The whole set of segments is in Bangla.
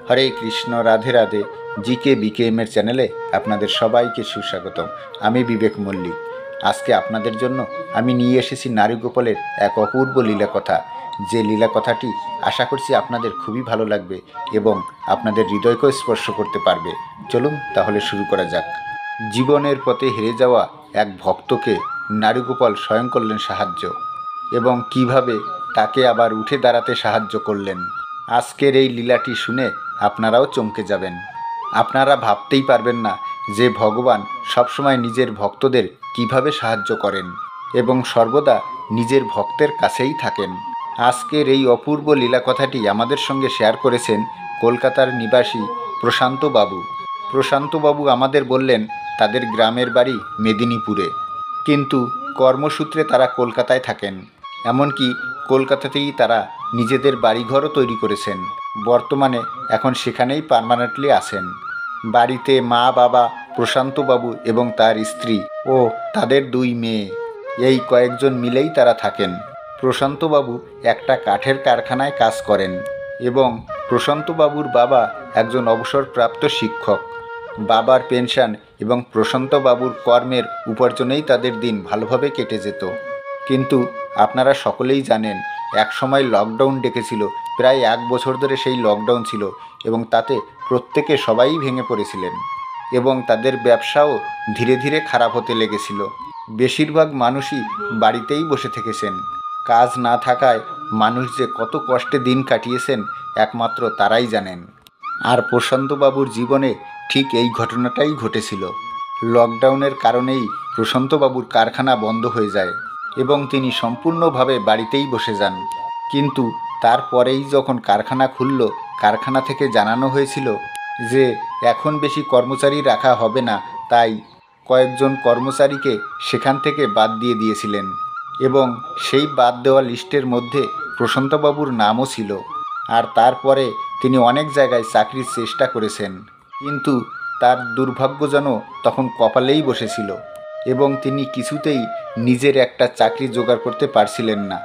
হরে কৃষ্ণ, রাধে রাধে। জিকে বিকেএমের চ্যানেলে আপনাদের সবাইকে সুস্বাগতম। আমি বিবেক মল্লিক। আজকে আপনাদের জন্য আমি নিয়ে এসেছি নারীগোপালের এক অপূর্ব লীলা কথা, যে লীলা কথাটি আশা করছি আপনাদের খুবই ভালো লাগবে এবং আপনাদের হৃদয়কেও স্পর্শ করতে পারবে। চলুন তাহলে শুরু করা যাক। জীবনের পথে হেরে যাওয়া এক ভক্তকে নারীগোপাল স্বয়ং করলেন সাহায্য, এবং কিভাবে তাকে আবার উঠে দাঁড়াতে সাহায্য করলেন। আজকের এই লীলাটি শুনে আপনারাও চমকে যাবেন। আপনারা ভাবতেই পারবেন না যে ভগবান সবসময় নিজের ভক্তদের কিভাবে সাহায্য করেন এবং সর্বদা নিজের ভক্তের কাছেই থাকেন। আজকের এই অপূর্ব লীলা কথাটি আমাদের সঙ্গে শেয়ার করেছেন কলকাতার নিবাসী প্রশান্তবাবু। প্রশান্তবাবু আমাদের বললেন তাদের গ্রামের বাড়ি মেদিনীপুরে, কিন্তু কর্মসূত্রে তারা কলকাতায় থাকেন। এমনকি কলকাতাতেই তারা নিজেদের বাড়িঘরও তৈরি করেছেন। বর্তমানে এখন সেখানেই পার্মানেন্টলি আছেন। বাড়িতে মা, বাবা, প্রশান্তবাবু এবং তার স্ত্রী ও তাদের 2 মেয়ে, এই কয়েকজন মিলেই তারা থাকেন। প্রশান্তবাবু একটা কাঠের কারখানায় কাজ করেন এবং প্রশান্তবাবুর বাবা একজন অবসরপ্রাপ্ত শিক্ষক। বাবার পেনশন এবং প্রশান্তবাবুর কর্মের উপার্জনেই তাদের দিন ভালোভাবে কেটে যেত। কিন্তু আপনারা সকলেই জানেন, এক সময় লকডাউন ডেকেছিল। প্রায় 1 বছর ধরে সেই লকডাউন ছিল এবং তাতে প্রত্যেকে সবাই ভেঙে পড়েছিলেন এবং তাদের ব্যবসাও ধীরে ধীরে খারাপ হতে লেগেছিল। বেশিরভাগ মানুষই বাড়িতেই বসে থেকেছেন। কাজ না থাকায় মানুষ যে কত কষ্টে দিন কাটিয়েছেন একমাত্র তারাই জানেন। আর প্রশান্তবাবুর জীবনে ঠিক এই ঘটনাটাই ঘটেছিল। লকডাউনের কারণেই প্রশান্তবাবুর কারখানা বন্ধ হয়ে যায় এবং তিনি সম্পূর্ণভাবে বাড়িতেই বসে যান। কিন্তু তারপরেই যখন কারখানা খুলল, কারখানা থেকে জানানো হয়েছিল যে এখন বেশি কর্মচারী রাখা হবে না, তাই কয়েকজন কর্মচারীকে সেখান থেকে বাদ দিয়ে দিয়েছিলেন এবং সেই বাদ দেওয়া লিস্টের মধ্যে প্রশান্তবাবুর নামও ছিল। আর তারপরে তিনি অনেক জায়গায় চাকরির চেষ্টা করেছেন, কিন্তু তার দুর্ভাগ্য যেন তখন কপালেই বসেছিল এবং তিনি কিছুতেই নিজের একটা চাকরি জোগাড় করতে পারছিলেন না।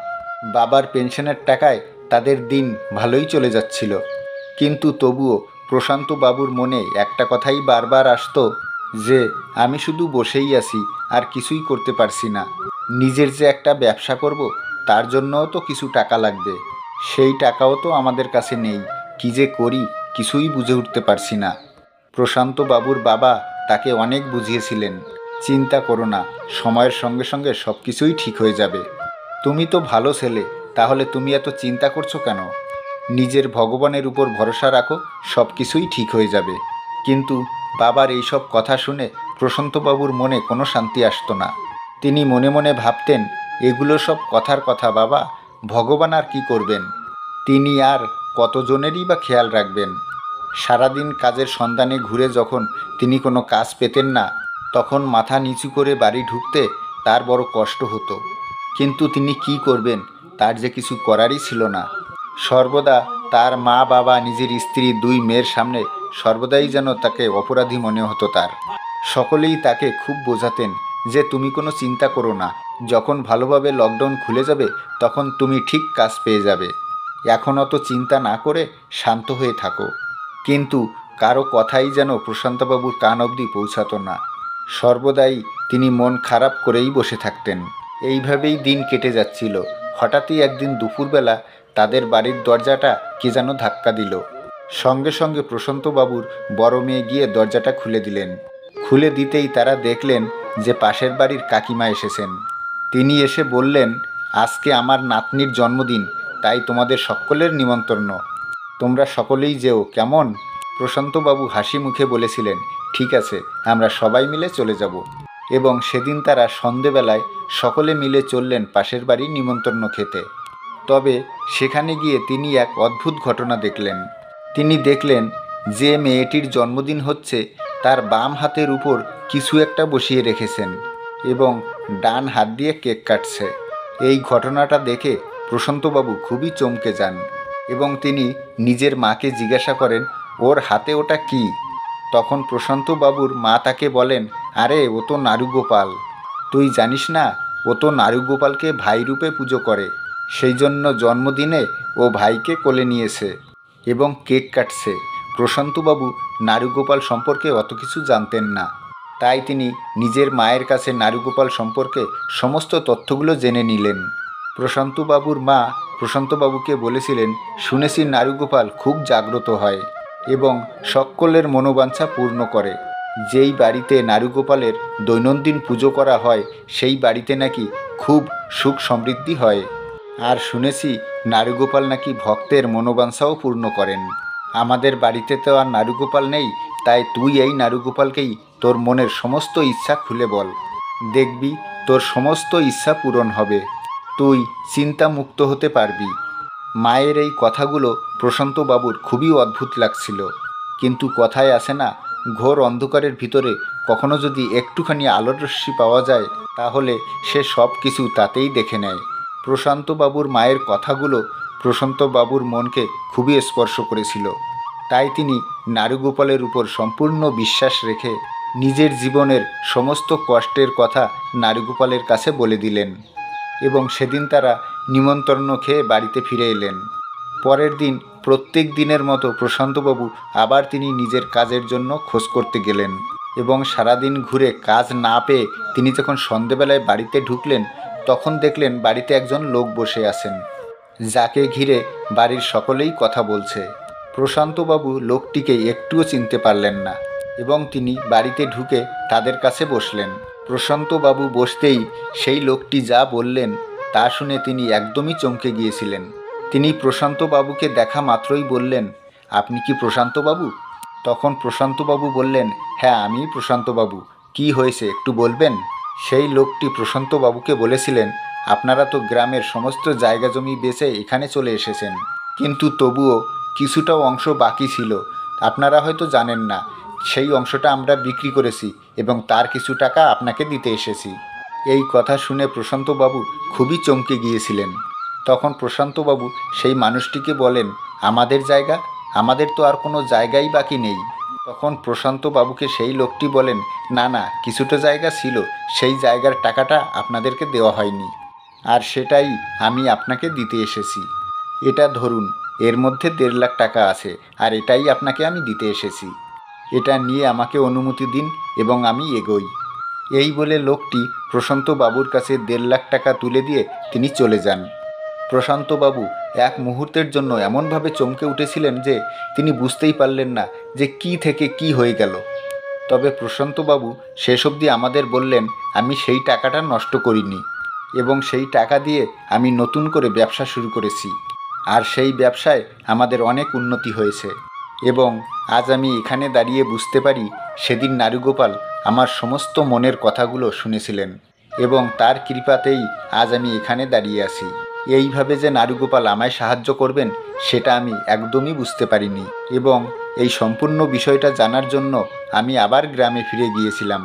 বাবার পেনশনের টাকায় তাদের দিন ভালোই চলে যাচ্ছিল, কিন্তু তবুও প্রশান্তবাবুর মনে একটা কথাই বারবার আসতো যে আমি শুধু বসেই আছি আর কিছুই করতে পারছি না। নিজের যে একটা ব্যবসা করব, তার জন্যও তো কিছু টাকা লাগবে, সেই টাকাও তো আমাদের কাছে নেই। কী যে করি কিছুই বুঝে উঠতে পারছি না। প্রশান্তবাবুর বাবা তাকে অনেক বুঝিয়েছিলেন, চিন্তা করো না, সময়ের সঙ্গে সঙ্গে সব কিছুই ঠিক হয়ে যাবে। তুমি তো ভালো ছেলে, তাহলে তুমি এত চিন্তা করছো কেন? নিজের ভগবানের উপর ভরসা রাখো, সব কিছুই ঠিক হয়ে যাবে। কিন্তু বাবার এইসব কথা শুনে প্রশান্তবাবুর মনে কোনো শান্তি আসতো না। তিনি মনে মনে ভাবতেন, এগুলো সব কথার কথা বাবা, ভগবান আর কি করবেন? তিনি আর কতজনেরই বা খেয়াল রাখবেন? সারাদিন কাজের সন্ধানে ঘুরে যখন তিনি কোনো কাজ পেতেন না, তখন মাথা নিচু করে বাড়ি ঢুকতে তার বড় কষ্ট হতো। কিন্তু তিনি কি করবেন? তার যে কিছু করারই ছিল না। সর্বদা তার মা, বাবা, নিজের স্ত্রী, 2 মেয়ের সামনে সর্বদাই যেন তাকে অপরাধী মনে হতো তার। সকলেই তাকে খুব বোঝাতেন যে তুমি কোনো চিন্তা করো না, যখন ভালোভাবে লকডাউন খুলে যাবে তখন তুমি ঠিক কাজ পেয়ে যাবে। এখন অত চিন্তা না করে শান্ত হয়ে থাকো। কিন্তু কারো কথাই যেন প্রশান্তবাবুর কান অবধি পৌঁছাতো না। সর্বদাই তিনি মন খারাপ করেই বসে থাকতেন। এইভাবেই দিন কেটে যাচ্ছিল। হঠাৎই একদিন দুপুরবেলা তাদের বাড়ির দরজাটা কে যেন ধাক্কা দিল। সঙ্গে সঙ্গে প্রশান্তবাবুর বড় মেয়ে গিয়ে দরজাটা খুলে দিলেন। খুলে দিতেই তারা দেখলেন যে পাশের বাড়ির কাকিমা এসেছেন। তিনি এসে বললেন, আজকে আমার নাতনির জন্মদিন, তাই তোমাদের সকলের নিমন্ত্রণ, তোমরা সকলেই যেও, কেমন? প্রশান্তবাবু হাসি মুখে বলেছিলেন, ঠিক আছে, আমরা সবাই মিলে চলে যাব। এবং সেদিন তারা সন্ধেবেলায় সকলে মিলে চললেন পাশের বাড়ির নিমন্ত্রণ খেতে। তবে সেখানে গিয়ে তিনি এক অদ্ভুত ঘটনা দেখলেন। তিনি দেখলেন যে মেয়েটির জন্মদিন হচ্ছে, তার বাম হাতের উপর কিছু একটা বসিয়ে রেখেছেন এবং ডান হাত দিয়ে কেক কাটছে। এই ঘটনাটা দেখে প্রশান্তবাবু খুবই চমকে যান এবং তিনি নিজের মাকে জিজ্ঞাসা করেন, ওর হাতে ওটা কি? তখন প্রশান্তবাবুর মা তাকে বলেন, আরে ও তো নারুগোপাল, তুই জানিস না, ও তো নারুগোপালকে ভাই রূপে পুজো করে, সেই জন্য জন্মদিনে ও ভাইকে কোলে নিয়েছে এবং কেক কাটছে। প্রশান্তবাবু নারুগোপাল সম্পর্কে অত কিছু জানতেন না। তাই তিনি নিজের মায়ের কাছে নারুগোপাল সম্পর্কে সমস্ত তথ্যগুলো জেনে নিলেন। প্রশান্তবাবুর মা প্রশান্তবাবুকে বলেছিলেন, শুনেছি নারুগোপাল খুব জাগ্রত হয় এবং সকলের মনোবাঞ্ছা পূর্ণ করে। যেই বাড়িতে নারুগোপালের দৈনন্দিন পুজো করা হয় সেই বাড়িতে নাকি খুব সুখ সমৃদ্ধি হয়। আর শুনেছি নারুগোপাল নাকি ভক্তের মনোবাঞ্ছাও পূর্ণ করেন। আমাদের বাড়িতে তো আর নারুগোপাল নেই, তাই তুই এই নারুগোপালকেই তোর মনের সমস্ত ইচ্ছা খুলে বল, দেখবি তোর সমস্ত ইচ্ছা পূরণ হবে, তুই চিন্তামুক্ত হতে পারবি। মায়ের এই কথাগুলো প্রশান্তবাবুর খুবই অদ্ভুত লাগছিল, কিন্তু কথায় আসে না, ঘোর অন্ধকারের ভিতরে কখনো যদি একটুখানি আলোর রশ্মি পাওয়া যায় তাহলে সে সব কিছু তাতেই দেখে নেয়। প্রশান্তবাবুর মায়ের কথাগুলো প্রশান্তবাবুর মনকে খুবই স্পর্শ করেছিল। তাই তিনি নারুগোপালের উপর সম্পূর্ণ বিশ্বাস রেখে নিজের জীবনের সমস্ত কষ্টের কথা নারুগোপালের কাছে বলে দিলেন এবং সেদিন তারা নিমন্ত্রণ খেয়ে বাড়িতে ফিরে এলেন। পরের দিন প্রত্যেক দিনের মতো প্রশান্তবাবু আবার তিনি নিজের কাজের জন্য খোঁজ করতে গেলেন এবং সারাদিন ঘুরে কাজ না পেয়ে তিনি যখন সন্ধেবেলায় বাড়িতে ঢুকলেন তখন দেখলেন বাড়িতে একজন লোক বসে আছেন, যাকে ঘিরে বাড়ির সকলেই কথা বলছে। প্রশান্তবাবু লোকটিকে একটুও চিনতে পারলেন না এবং তিনি বাড়িতে ঢুকে তাদের কাছে বসলেন। প্রশান্তবাবু বসতেই সেই লোকটি যা বললেন তা শুনে তিনি একদমই চমকে গিয়েছিলেন। তিনি প্রশান্তবাবুকে দেখা মাত্রই বললেন, আপনি কি প্রশান্তবাবু? তখন প্রশান্তবাবু বললেন, হ্যাঁ আমি প্রশান্তবাবু, কি হয়েছে একটু বলবেন? সেই লোকটি প্রশান্তবাবুকে বলেছিলেন, আপনারা তো গ্রামের সমস্ত জায়গা জমি বেচে এখানে চলে এসেছেন, কিন্তু তবুও কিছুটাও অংশ বাকি ছিল, আপনারা হয়তো জানেন না, সেই অংশটা আমরা বিক্রি করেছি এবং তার কিছু টাকা আপনাকে দিতে এসেছি। এই কথা শুনে প্রশান্তবাবু খুবই চমকে গিয়েছিলেন। তখন প্রশান্তবাবু সেই মানুষটিকে বলেন, আমাদের জায়গা? আমাদের তো আর কোনো জায়গাই বাকি নেই। তখন প্রশান্তবাবুকে সেই লোকটি বলেন, না না, কিছুটা জায়গা ছিল, সেই জায়গার টাকাটা আপনাদেরকে দেওয়া হয়নি, আর সেটাই আমি আপনাকে দিতে এসেছি। এটা ধরুন, এর মধ্যে 1.5 লাখ টাকা আছে, আর এটাই আপনাকে আমি দিতে এসেছি। এটা নিয়ে আমাকে অনুমতি দিন এবং আমি এগোই। এই বলে লোকটি প্রশান্তবাবুর কাছে 1.5 লাখ টাকা তুলে দিয়ে তিনি চলে যান। প্রশান্তবাবু এক মুহূর্তের জন্য এমনভাবে চমকে উঠেছিলেন যে তিনি বুঝতেই পারলেন না যে কী থেকে কী হয়ে গেল। তবে প্রশান্তবাবু শেষ অবধি আমাদের বললেন, আমি সেই টাকাটা নষ্ট করিনি এবং সেই টাকা দিয়ে আমি নতুন করে ব্যবসা শুরু করেছি, আর সেই ব্যবসায় আমাদের অনেক উন্নতি হয়েছে এবং আজ আমি এখানে দাঁড়িয়ে বুঝতে পারি সেদিন নারুগোপাল আমার সমস্ত মনের কথাগুলো শুনেছিলেন এবং তার কৃপাতেই আজ আমি এখানে দাঁড়িয়ে আছি। এইভাবে যে নারুগোপাল আমায় সাহায্য করবেন সেটা আমি একদমই বুঝতে পারিনি এবং এই সম্পূর্ণ বিষয়টা জানার জন্য আমি আবার গ্রামে ফিরে গিয়েছিলাম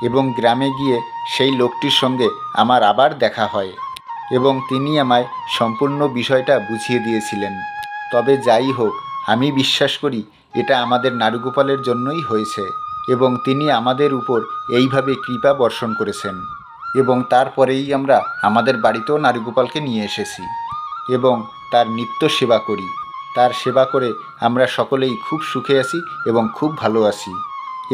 এবং গ্রামে গিয়ে সেই লোকটির সঙ্গে আমার আবার দেখা হয় এবং তিনি আমায় সম্পূর্ণ বিষয়টা বুঝিয়ে দিয়েছিলেন। তবে যাই হোক, আমি বিশ্বাস করি এটা আমাদের নারুগোপালের জন্যই হয়েছে এবং তিনি আমাদের উপর এইভাবে কৃপা বর্ষণ করেছেন এবং তারপরেই আমরা আমাদের বাড়িতেও নারুগোপালকে নিয়ে এসেছি এবং তার নিত্য সেবা করি। তার সেবা করে আমরা সকলেই খুব সুখে আছি এবং খুব ভালো আছি।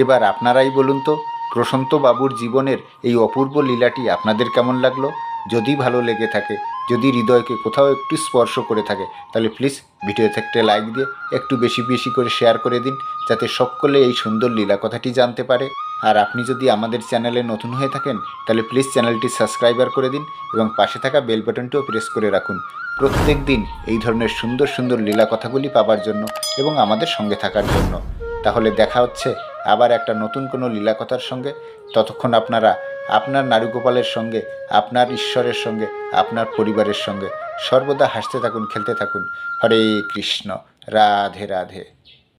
এবার আপনারাই বলুন তো, প্রশান্তবাবুর জীবনের এই অপূর্ব লীলাটি আপনাদের কেমন লাগলো? যদি ভালো লেগে থাকে, যদি হৃদয়কে কোথাও একটু স্পর্শ করে থাকে, তাহলে প্লিজ ভিডিওতে একটা লাইক দিয়ে একটু বেশি বেশি করে শেয়ার করে দিন, যাতে সকলে এই সুন্দর লীলা কথাটি জানতে পারে। আর আপনি যদি আমাদের চ্যানেলে নতুন হয়ে থাকেন তাহলে প্লিজ চ্যানেলটি সাবস্ক্রাইবার করে দিন এবং পাশে থাকা বেল বাটনটিও প্রেস করে রাখুন প্রত্যেক দিন এই ধরনের সুন্দর সুন্দর লীলা কথাগুলি পাবার জন্য এবং আমাদের সঙ্গে থাকার জন্য। তাহলে দেখা হচ্ছে আবার একটা নতুন কোনো লীলা কথার সঙ্গে। ততক্ষণ আপনারা আপনার নারুগোপালের সঙ্গে, আপনার ঈশ্বরের সঙ্গে, আপনার পরিবারের সঙ্গে সর্বদা হাসতে থাকুন, খেলতে থাকুন। হরে কৃষ্ণ, রাধে রাধে।